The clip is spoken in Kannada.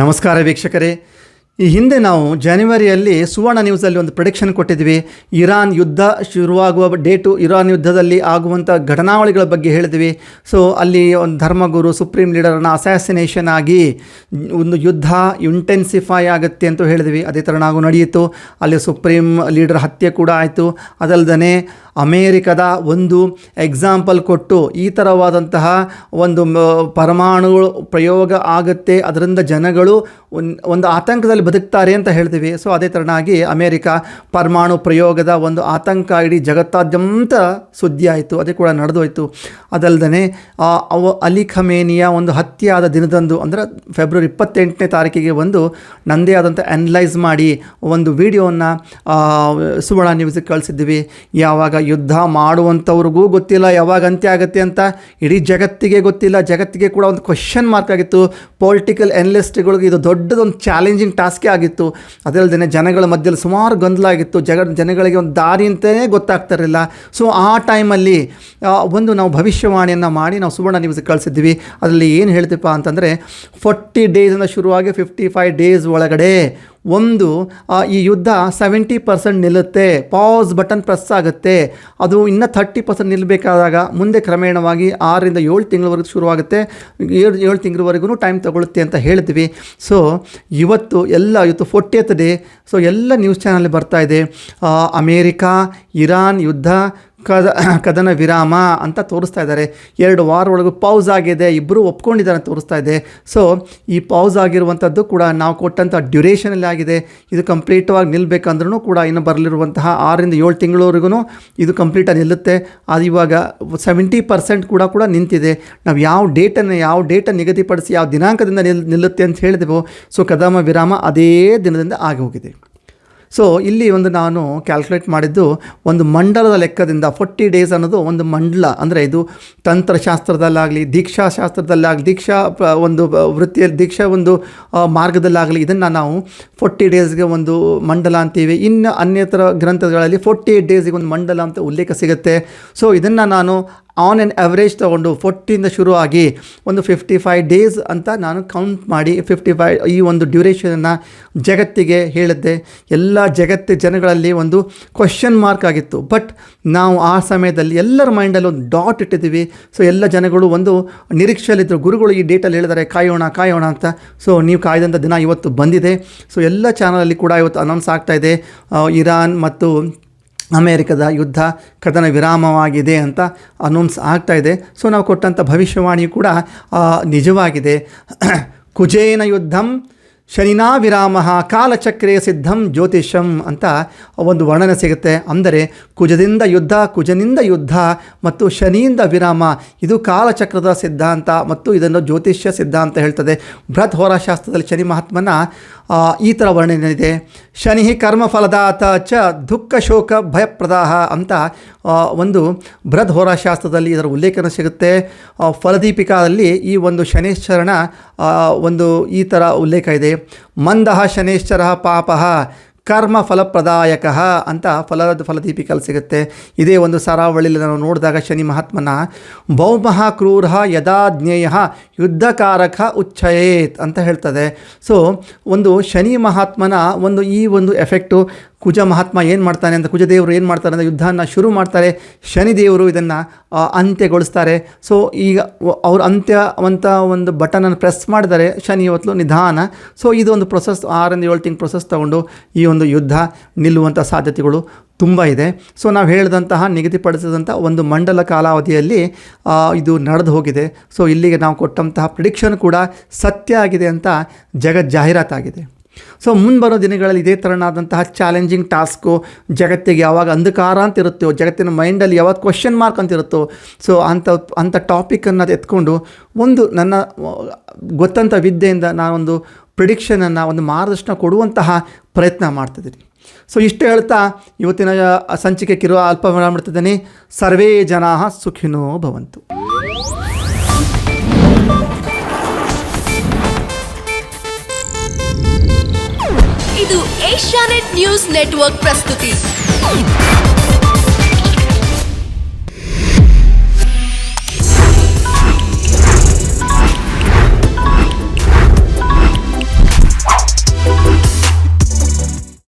ನಮಸ್ಕಾರ ವೀಕ್ಷಕರೇ. ಈ ಹಿಂದೆ ನಾವು ಜನವರಿಯಲ್ಲಿ ಸುವರ್ಣ ನ್ಯೂಸಲ್ಲಿ ಒಂದು ಪ್ರೆಡಿಕ್ಷನ್ ಕೊಟ್ಟಿದ್ವಿ. ಇರಾನ್ ಯುದ್ಧ ಶುರುವಾಗುವ ಡೇಟು, ಇರಾನ್ ಯುದ್ಧದಲ್ಲಿ ಆಗುವಂಥ ಘಟನಾವಳಿಗಳ ಬಗ್ಗೆ ಹೇಳಿದ್ವಿ. ಸೊ ಅಲ್ಲಿ ಒಂದು ಧರ್ಮಗುರು ಸುಪ್ರೀಂ ಲೀಡರನ್ನು ಅಸ್ಯಾಸಿನೇಷನ್ ಆಗಿ ಒಂದು ಯುದ್ಧ ಇಂಟೆನ್ಸಿಫೈ ಆಗುತ್ತೆ ಅಂತ ಹೇಳಿದ್ವಿ. ಅದೇ ಥರ ನಾವು ನಡೆಯಿತು. ಅಲ್ಲಿ ಸುಪ್ರೀಂ ಲೀಡರ್ ಹತ್ಯೆ ಕೂಡ ಆಯಿತು. ಅದಲ್ಲದೆ ಅಮೇರಿಕದ ಒಂದು ಎಕ್ಸಾಂಪಲ್ ಕೊಟ್ಟು ಈ ಥರವಾದಂತಹ ಒಂದು ಪರಮಾಣುಗಳು ಪ್ರಯೋಗ ಆಗುತ್ತೆ, ಅದರಿಂದ ಜನಗಳು ಒಂದು ಆತಂಕದಲ್ಲಿ ಬದುಕ್ತಾರೆ ಅಂತ ಹೇಳ್ತೀವಿ. ಸೊ ಅದೇ ಥರನಾಗಿ ಅಮೇರಿಕ ಪರಮಾಣು ಪ್ರಯೋಗದ ಒಂದು ಆತಂಕ ಇಡೀ ಜಗತ್ತಾದ್ಯಂತ ಸುದ್ದಿ ಆಯಿತು, ಅದೇ ಕೂಡ ನಡೆದೋಯ್ತು. ಅದಲ್ಲದೆ ಅಲಿ ಖಮೇನಿಯ ಒಂದು ಹತ್ಯೆ ಆದ ದಿನದಂದು, ಅಂದರೆ ಫೆಬ್ರವರಿ 28ನೇ ತಾರೀಕಿಗೆ ಒಂದು ನನ್ನದೇ ಆದಂಥ ಅನಲೈಸ್ ಮಾಡಿ ಒಂದು ವಿಡಿಯೋವನ್ನು ಸುವರ್ಣ ನ್ಯೂಸಿಗೆ ಕಳಿಸಿದ್ವಿ. ಯಾವಾಗ ಯುದ್ಧ ಮಾಡುವಂಥವ್ರಿಗೂ ಗೊತ್ತಿಲ್ಲ ಯಾವಾಗ ಅಂತ್ಯ ಆಗುತ್ತೆ ಅಂತ, ಇಡೀ ಜಗತ್ತಿಗೆ ಗೊತ್ತಿಲ್ಲ. ಜಗತ್ತಿಗೆ ಕೂಡ ಒಂದು ಕ್ವೆಶ್ಚನ್ ಮಾರ್ಕ್ ಆಗಿತ್ತು. ಪೊಲಿಟಿಕಲ್ ಎನಲಿಸ್ಟ್ಗಳಿಗೆ ಇದು ದೊಡ್ಡದೊಂದು ಚಾಲೆಂಜಿಂಗ್ ಟಾಸ್ಕೇ ಆಗಿತ್ತು. ಅದಲ್ಲದೆ ಜನಗಳ ಮಧ್ಯದಲ್ಲಿ ಸುಮಾರು ಗೊಂದಲ ಆಗಿತ್ತು. ಜನಗಳಿಗೆ ಒಂದು ದಾರಿ ಅಂತಲೇ ಗೊತ್ತಾಗ್ತಿರಲಿಲ್ಲ. ಸೊ ಆ ಟೈಮಲ್ಲಿ ಒಂದು ನಾವು ಭವಿಷ್ಯವಾಣಿಯನ್ನು ಮಾಡಿ ನಾವು ಸುವರ್ಣ ನ್ಯೂಸ್ಗೆ ಕಳಿಸಿದ್ವಿ. ಅದರಲ್ಲಿ ಏನು ಹೇಳ್ತೀಪ್ಪ ಅಂತಂದರೆ 40 ಡೇಸಿಂದ ಶುರುವಾಗಿ 55 ಡೇಸ್ ಒಳಗಡೆ ಒಂದು ಈ ಯುದ್ಧ 70% ನಿಲ್ಲುತ್ತೆ, ಪಾಸ್ ಬಟನ್ ಪ್ರೆಸ್ ಆಗುತ್ತೆ. ಅದು ಇನ್ನೂ 30% ನಿಲ್ಲಬೇಕಾದಾಗ ಮುಂದೆ ಕ್ರಮೇಣವಾಗಿ 6ರಿಂದ 7 ತಿಂಗಳವರೆಗೂ ಶುರುವಾಗುತ್ತೆ, 7 ತಿಂಗಳವರೆಗೂ ಟೈಮ್ ತಗೊಳುತ್ತೆ ಅಂತ ಹೇಳ್ತೀವಿ. ಸೊ ಇವತ್ತು 40th ಡೇ. ಸೊ ಎಲ್ಲ ನ್ಯೂಸ್ ಚಾನಲ್ ಬರ್ತಾ ಇದೆ. ಅಮೇರಿಕಾ ಇರಾನ್ ಯುದ್ಧ ಕದನ ವಿರಾಮ ಅಂತ ತೋರಿಸ್ತಾ ಇದ್ದಾರೆ. 2 ವಾರ ಒಳಗೂ ಪೌಸ್ ಆಗಿದೆ, ಇಬ್ಬರು ಒಪ್ಕೊಂಡಿದ್ದಾರೆ ಅಂತ ತೋರಿಸ್ತಾ ಇದೆ. ಸೊ ಈ ಪೌಸ್ ಆಗಿರುವಂಥದ್ದು ಕೂಡ ನಾವು ಕೊಟ್ಟಂಥ ಡ್ಯೂರೇಷನಲ್ಲಿ ಆಗಿದೆ. ಇದು ಕಂಪ್ಲೀಟವಾಗಿ ನಿಲ್ಲಬೇಕಂದ್ರೂ ಕೂಡ ಇನ್ನು ಬರಲಿರುವಂತಹ 6ರಿಂದ 7 ತಿಂಗಳವರೆಗೂ ಇದು ಕಂಪ್ಲೀಟಾಗಿ ನಿಲ್ಲುತ್ತೆ. ಅದು ಇವಾಗ 70% ಕೂಡ ನಿಂತಿದೆ. ನಾವು ಯಾವ ಡೇಟನ್ನು ನಿಗದಿಪಡಿಸಿ ಯಾವ ದಿನಾಂಕದಿಂದ ನಿಲ್ಲುತ್ತೆ ಅಂತ ಹೇಳಿದೆವೋ, ಸೊ ಕದನ ವಿರಾಮ ಅದೇ ದಿನದಿಂದ ಆಗಿ ಹೋಗಿದೆ. ಸೊ ಇಲ್ಲಿ ಒಂದು ನಾನು ಕ್ಯಾಲ್ಕುಲೇಟ್ ಮಾಡಿದ್ದು ಒಂದು ಮಂಡಲದ ಲೆಕ್ಕದಿಂದ 40 ಡೇಸ್ ಅನ್ನೋದು ಒಂದು ಮಂಡಲ, ಅಂದರೆ ಇದು ತಂತ್ರಶಾಸ್ತ್ರದಲ್ಲಾಗಲಿ ದೀಕ್ಷಾಶಾಸ್ತ್ರದಲ್ಲಾಗಲಿ ದೀಕ್ಷಾ ಒಂದು ವೃತ್ತಿಯಲ್ಲಿ ದೀಕ್ಷಾ ಒಂದು ಮಾರ್ಗದಲ್ಲಾಗಲಿ ಇದನ್ನು ನಾವು 40 ಡೇಸ್ಗೆ ಒಂದು ಮಂಡಲ ಅಂತೀವಿ. ಇನ್ನು ಅನ್ಯತರ ಗ್ರಂಥಗಳಲ್ಲಿ 48 ಡೇಸಿಗೆ ಒಂದು ಮಂಡಲ ಅಂತ ಉಲ್ಲೇಖ ಸಿಗುತ್ತೆ. ಸೊ ಇದನ್ನು ನಾನು ಆನ್ ಆ್ಯನ್ ಅವರೇಜ್ ತೊಗೊಂಡು 40ಯಿಂದ ಶುರುವಾಗಿ ಒಂದು 55 ಡೇಸ್ ಅಂತ ನಾನು ಕೌಂಟ್ ಮಾಡಿ 55 ಈ ಒಂದು ಡ್ಯೂರೇಷನನ್ನು ಜಗತ್ತಿಗೆ ಹೇಳಿದ್ದೆ. ಎಲ್ಲ ಜನಗಳಲ್ಲಿ ಒಂದು ಕ್ವೆಶ್ಚನ್ ಮಾರ್ಕ್ ಆಗಿತ್ತು. ಬಟ್ ನಾವು ಆ ಸಮಯದಲ್ಲಿ ಎಲ್ಲರ ಮೈಂಡಲ್ಲಿ ಒಂದು ಡಾಟ್ ಇಟ್ಟಿದ್ದೀವಿ. ಸೊ ಎಲ್ಲ ಜನಗಳು ಒಂದು ನಿರೀಕ್ಷೆಯಲ್ಲಿದ್ದರು. ಗುರುಗಳು ಈ ಡೇಟಲ್ಲಿ ಹೇಳಿದ್ದಾರೆ ಕಾಯೋಣ ಅಂತ. ಸೊ ನೀವು ಕಾಯ್ದಂಥ ದಿನ ಇವತ್ತು ಬಂದಿದೆ. ಸೊ ಎಲ್ಲ ಚಾನಲಲ್ಲಿ ಕೂಡ ಇವತ್ತು ಅನೌನ್ಸ್ ಆಗ್ತಾಯಿದೆ, ಇರಾನ್ ಮತ್ತು ಅಮೇರಿಕದ ಯುದ್ಧ ಕದನ ವಿರಾಮವಾಗಿದೆ ಅಂತ ಅನೌನ್ಸ್ ಆಗ್ತಾಯಿದೆ. ಸೊ ನಾವು ಕೊಟ್ಟಂಥ ಭವಿಷ್ಯವಾಣಿ ಕೂಡ ನಿಜವಾಗಿದೆ. ಕುಜೇನ ಯುದ್ಧಂ ಶನಿನಾ ವಿರಾಮ ಕಾಲಚಕ್ರೇ ಸಿದ್ಧಂ ಜ್ಯೋತಿಷಂ ಅಂತ ಒಂದು ವರ್ಣನೆ ಸಿಗುತ್ತೆ. ಅಂದರೆ ಕುಜನಿಂದ ಯುದ್ಧ ಮತ್ತು ಶನಿಯಿಂದ ವಿರಾಮ, ಇದು ಕಾಲಚಕ್ರದ ಸಿದ್ಧಾಂತ ಮತ್ತು ಇದನ್ನು ಜ್ಯೋತಿಷ್ಯ ಸಿದ್ಧಾಂತ ಹೇಳ್ತದೆ. ಬೃಹತ್ ಹೋರಾಶಾಸ್ತ್ರದಲ್ಲಿ ಶನಿ ಮಹಾತ್ಮನ ಈ ಥರ ವರ್ಣನೆ ಇದೆ. ಶನಿ ಕರ್ಮಫಲದಾತ ಚ ದುಃಖ ಶೋಕ ಭಯಪ್ರದಾಹ ಅಂತ ಒಂದು ಬೃಹತ್ ಹೋರಾಶಾಸ್ತ್ರದಲ್ಲಿ ಇದರ ಉಲ್ಲೇಖನ ಸಿಗುತ್ತೆ. ಫಲದೀಪಿಕಾದಲ್ಲಿ ಈ ಒಂದು ಶನೇಶ್ವರನ ಒಂದು ಈ ಥರ ಉಲ್ಲೇಖ ಇದೆ. ಮಂದಃ ಶನೇಶ್ವರ ಪಾಪಃ ಕರ್ಮ ಫಲಪ್ರದಾಯಕ ಅಂತ ಫಲದೀಪಿಕಲ್ಲಿ ಸಿಗುತ್ತೆ. ಇದೇ ಒಂದು ಸಾರಾವಳಿಯಲ್ಲಿ ನಾವು ನೋಡಿದಾಗ ಶನಿ ಮಹಾತ್ಮನ ಭೌಮಃ ಕ್ರೂರ ಯದಾ ಜ್ಞೇಯ ಯುದ್ಧಕಾರಕ ಉಚ್ಛಯೇತ್ ಅಂತ ಹೇಳ್ತದೆ. ಸೊ ಒಂದು ಶನಿ ಮಹಾತ್ಮನ ಒಂದು ಈ ಒಂದು ಎಫೆಕ್ಟು. ಕುಜ ಮಹಾತ್ಮ ಏನು ಮಾಡ್ತಾನೆ ಅಂತ, ಕುಜದೇವರು ಏನು ಮಾಡ್ತಾರೆ ಅಂದರೆ ಯುದ್ಧನ ಶುರು ಮಾಡ್ತಾರೆ, ಶನಿದೇವರು ಇದನ್ನು ಅಂತ್ಯಗೊಳಿಸ್ತಾರೆ. ಸೊ ಈಗ ಅವರು ಅಂತ್ಯವಂತ ಒಂದು ಬಟನನ್ನು ಪ್ರೆಸ್ ಮಾಡಿದರೆ ಶನಿ ಹೊತ್ತು ನಿಧಾನ. ಸೊ ಇದು ಒಂದು ಪ್ರೊಸೆಸ್ 6ರಿಂದ 7 ತಿಂಗಳು ಪ್ರೊಸೆಸ್ ತಗೊಂಡು ಈ ಒಂದು ಯುದ್ಧ ನಿಲ್ಲುವಂಥ ಸಾಧ್ಯತೆಗಳು ತುಂಬ ಇದೆ. ಸೊ ನಾವು ಹೇಳಿದಂತಹ ನಿಗದಿಪಡಿಸಿದಂಥ ಒಂದು ಮಂಡಲ ಕಾಲಾವಧಿಯಲ್ಲಿ ಇದು ನಡೆದು ಹೋಗಿದೆ. ಸೊ ಇಲ್ಲಿಗೆ ನಾವು ಕೊಟ್ಟಂತಹ ಪ್ರಿಡಿಕ್ಷನ್ ಕೂಡ ಸತ್ಯ ಆಗಿದೆ ಅಂತ ಜಾಹೀರಾತಾಗಿದೆ. ಸೊ ಮುಂಬರೋ ದಿನಗಳಲ್ಲಿ ಇದೇ ಥರನಾದಂತಹ ಚಾಲೆಂಜಿಂಗ್ ಟಾಸ್ಕು ಜಗತ್ತಿಗೆ ಯಾವಾಗ ಅಂಧಕಾರ ಅಂತ ಇರುತ್ತೋ, ಜಗತ್ತಿನ ಮೈಂಡಲ್ಲಿ ಯಾವಾಗ ಕ್ವೆಶ್ಚನ್ ಮಾರ್ಕ್ ಅಂತ ಇರುತ್ತೋ, ಸೊ ಅಂಥ ಟಾಪಿಕನ್ನು ಎತ್ಕೊಂಡು ಒಂದು ನನ್ನ ಗೊತ್ತಂಥ ವಿದ್ಯೆಯಿಂದ ನಾನೊಂದು ಪ್ರಿಡಿಕ್ಷನನ್ನು ಒಂದು ಮಾರ್ಗದರ್ಶನ ಕೊಡುವಂತಹ ಪ್ರಯತ್ನ ಮಾಡ್ತಿದ್ದೀನಿ. ಸೊ ಇಷ್ಟು ಹೇಳ್ತಾ ಇವತ್ತಿನ ಸಂಚಿಕೆ ಕಿರುವ ಅಲ್ಪ ಮಾಡ್ತಿದ್ದೀನಿ. ಸರ್ವೇ ಜನಾಃ ಸುಖಿನೋ ಭವಂತು. ಇದು ಏಷ್ಯಾನೆಟ್ ನ್ಯೂಸ್ ನೆಟ್ವರ್ಕ್ ಪ್ರಸ್ತುತಿ.